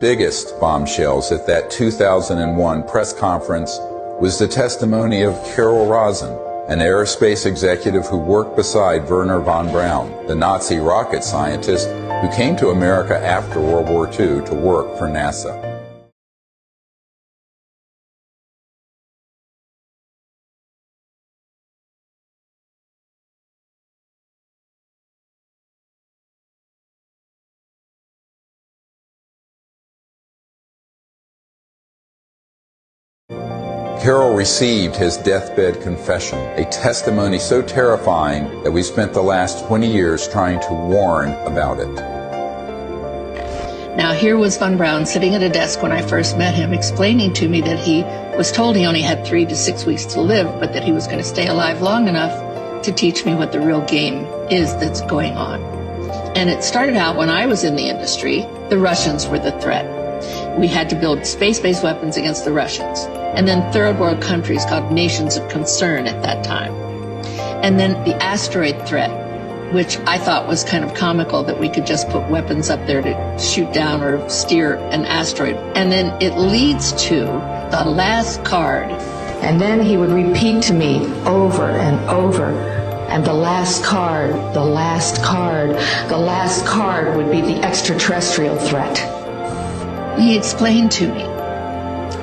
biggest bombshells at that 2001 press conference was the testimony of Carol Rosin, an aerospace executive who worked beside Wernher von Braun, the Nazi rocket scientist who came to America after World War II to work for NASA. Carol received his deathbed confession, a testimony so terrifying that we spent the last 20 years trying to warn about it. Now here was Von Braun sitting at a desk when I first met him, explaining to me that he was told he only had 3 to 6 weeks to live, but that he was going to stay alive long enough to teach me what the real game is that's going on. And it started out when I was in the industry, the Russians were the threat. We had to build space-based weapons against the Russians. And then third world countries called nations of concern at that time. And then the asteroid threat, which I thought was kind of comical that we could just put weapons up there to shoot down or steer an asteroid. And then it leads to the last card. And then he would repeat to me over and over, and the last card, the last card, the last card would be the extraterrestrial threat. He explained to me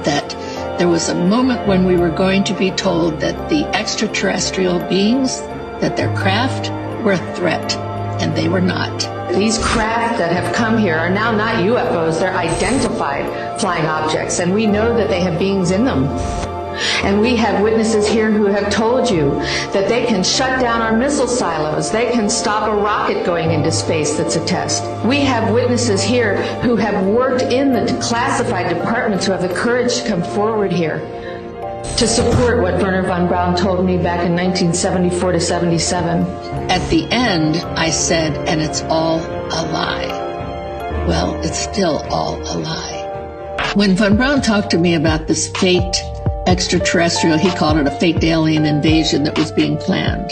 that there was a moment when we were going to be told that the extraterrestrial beings, that their craft were a threat, and they were not. These craft that have come here are now not UFOs, they're identified flying objects, and we know that they have beings in them. And we have witnesses here who have told you that they can shut down our missile silos. They can stop a rocket going into space that's a test. We have witnesses here who have worked in the classified departments who have the courage to come forward here to support what Wernher von Braun told me back in 1974 to 77. At the end, I said, and it's all a lie. Well, it's still all a lie. When von Braun talked to me about this fake extraterrestrial, he called it a fake alien invasion that was being planned,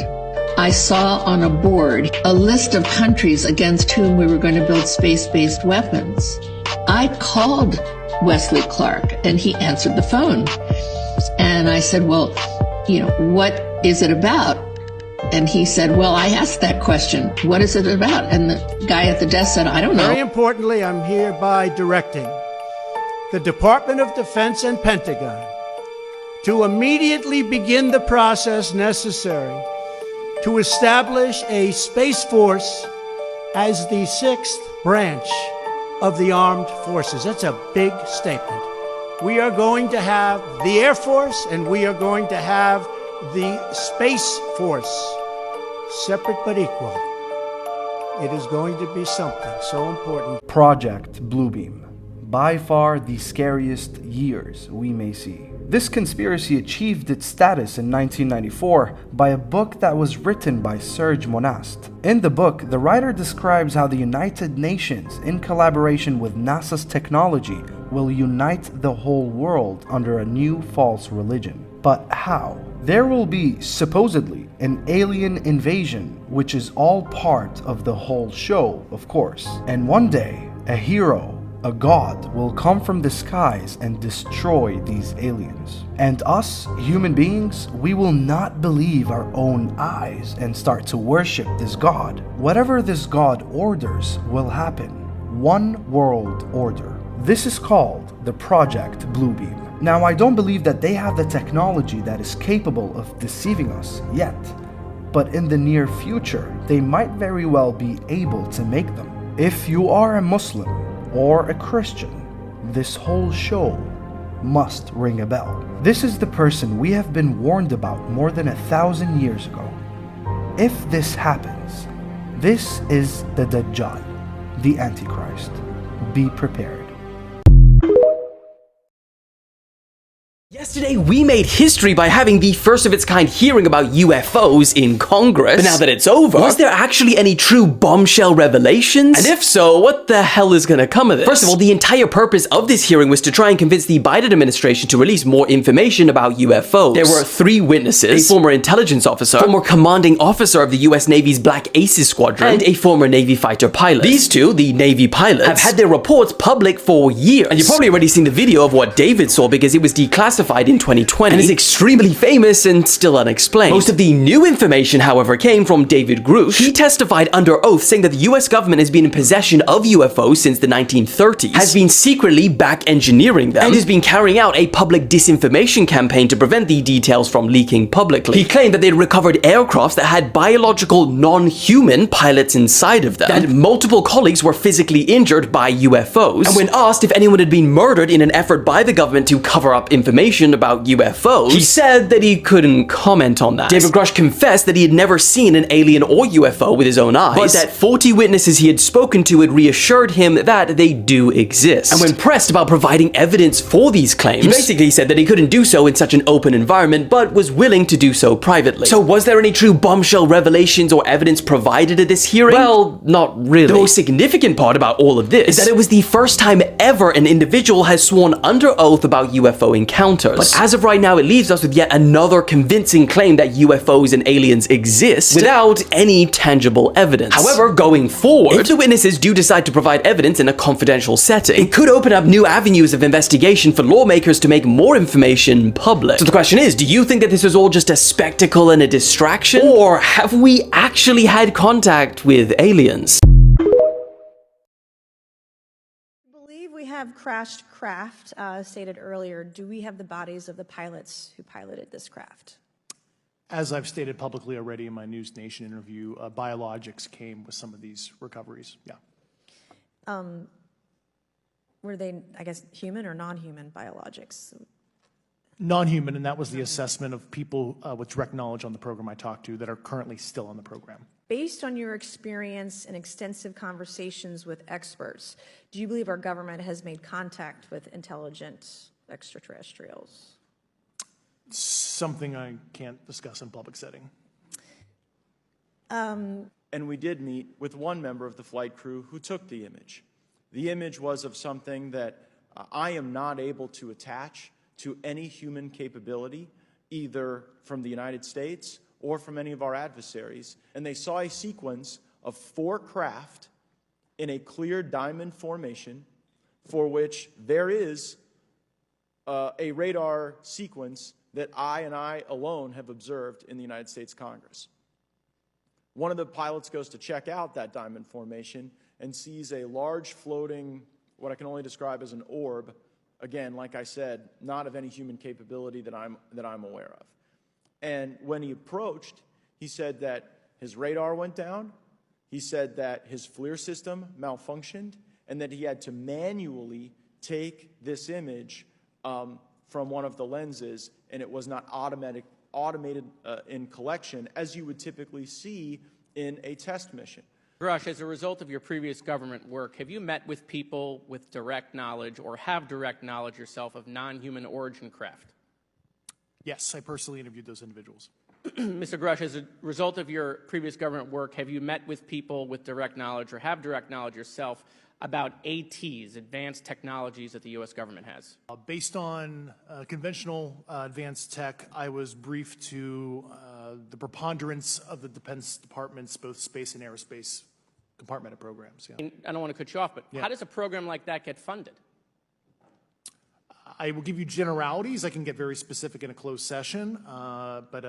I saw on a board a list of countries against whom we were going to build space-based weapons. I called Wesley Clark and he answered the phone. And I said, well, what is it about? And he said, well, I asked that question. What is it about? And the guy at the desk said, I don't know. Very importantly, I'm hereby directing the Department of Defense and Pentagon to immediately begin the process necessary to establish a Space Force as the 6th branch of the armed forces. That's a big statement. We are going to have the Air Force and we are going to have the Space Force, separate but equal. It is going to be something so important. Project Bluebeam. By far the scariest years we may see. This conspiracy achieved its status in 1994 by a book that was written by Serge Monast. In the book, the writer describes how the United Nations, in collaboration with NASA's technology, will unite the whole world under a new false religion. But how? There will be, supposedly, an alien invasion, which is all part of the whole show, of course. And one day, a hero, a god, will come from the skies and destroy these aliens. And us, human beings, we will not believe our own eyes and start to worship this god. Whatever this god orders will happen. One world order. This is called the Project Bluebeam. Now, I don't believe that they have the technology that is capable of deceiving us yet. But in the near future, they might very well be able to make them. If you are a Muslim, or a Christian, this whole show must ring a bell. This is the person we have been warned about more than 1,000 years ago. If this happens, this is the Dajjal, the Antichrist. Be prepared. Yes, Today, we made history by having the first of its kind hearing about UFOs in Congress. But now that it's over, was there actually any true bombshell revelations? And if so, what the hell is gonna come of it? First of all, the entire purpose of this hearing was to try and convince the Biden administration to release more information about UFOs. There were 3 witnesses: a former intelligence officer, former commanding officer of the US Navy's Black Aces Squadron, and a former Navy fighter pilot. These two, the Navy pilots, have had their reports public for years. And you've probably already seen the video of what David saw because it was declassified in 2020 and is extremely famous and still unexplained. Most of the new information, however, came from David Grush. He testified under oath saying that the US government has been in possession of UFOs since the 1930s, has been secretly back engineering them, and has been carrying out a public disinformation campaign to prevent the details from leaking publicly. He claimed that they'd recovered aircrafts that had biological non-human pilots inside of them, that multiple colleagues were physically injured by UFOs, and when asked if anyone had been murdered in an effort by the government to cover up information about UFOs, he said that he couldn't comment on that. David Grush confessed that he had never seen an alien or UFO with his own eyes, but that 40 witnesses he had spoken to had reassured him that they do exist. And when pressed about providing evidence for these claims, he basically said that he couldn't do so in such an open environment, but was willing to do so privately. So was there any true bombshell revelations or evidence provided at this hearing? Well, not really. The most significant part about all of this is that it was the first time ever an individual has sworn under oath about UFO encounters. But as of right now, it leaves us with yet another convincing claim that UFOs and aliens exist without any tangible evidence. However, going forward, if the witnesses do decide to provide evidence in a confidential setting, it could open up new avenues of investigation for lawmakers to make more information public. So the question is, do you think that this was all just a spectacle and a distraction? Or have we actually had contact with aliens? We have crashed craft, stated earlier. Do we have the bodies of the pilots who piloted this craft? As I've stated publicly already in my News Nation interview, biologics came with some of these recoveries, yeah. Were they, I guess, human or non-human biologics? Non-human, and that was the assessment of people with direct knowledge on the program I talked to that are currently still on the program. Based on your experience and extensive conversations with experts, do you believe our government has made contact with intelligent extraterrestrials? Something I can't discuss in public setting. And we did meet with one member of the flight crew who took the image. The image was of something that I am not able to attach to any human capability, either from the United States or from any of our adversaries. And they saw a sequence of 4 craft in a clear diamond formation for which there is a radar sequence that I alone have observed in the United States Congress. One of the pilots goes to check out that diamond formation and sees a large floating, what I can only describe as an orb. Again, like I said, not of any human capability that I'm aware of. And when he approached, he said that his radar went down, he said that his FLIR system malfunctioned, and that he had to manually take this image from one of the lenses, and it was not automated in collection, as you would typically see in a test mission. Grush, as a result of your previous government work, have you met with people with direct knowledge or have direct knowledge yourself of non-human origin craft? Yes, I personally interviewed those individuals. Mr. Grush, as a result of your previous government work, have you met with people with direct knowledge or have direct knowledge yourself about ATs, advanced technologies that the U.S. government has? Based on conventional advanced tech, I was briefed to the preponderance of the Defense Department's both space and aerospace compartmented programs. Yeah. I don't want to cut you off, but how does a program like that get funded? I will give you generalities. I can get very specific in a closed session, but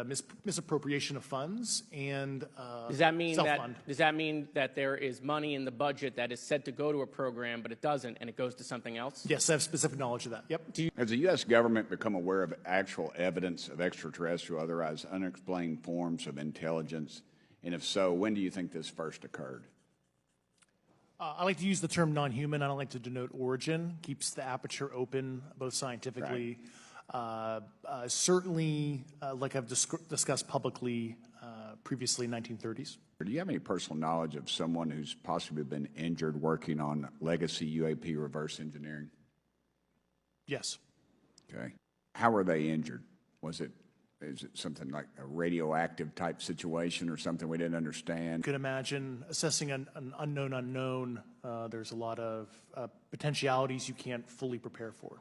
misappropriation of funds and self-fund. Does that mean that there is money in the budget that is said to go to a program, but it doesn't, and it goes to something else? Yes, I have specific knowledge of that. Yep. Has the U.S. government become aware of actual evidence of extraterrestrial, otherwise unexplained forms of intelligence? And if so, when do you think this first occurred? I like to use the term non-human. I don't like to denote origin. Keeps the aperture open, both scientifically. Right. Certainly, like I've discussed publicly previously, 1930s. Do you have any personal knowledge of someone who's possibly been injured working on legacy UAP reverse engineering? Yes. Okay. How were they injured? Is it something like a radioactive type situation or something we didn't understand? You could imagine assessing an unknown unknown. There's a lot of potentialities you can't fully prepare for.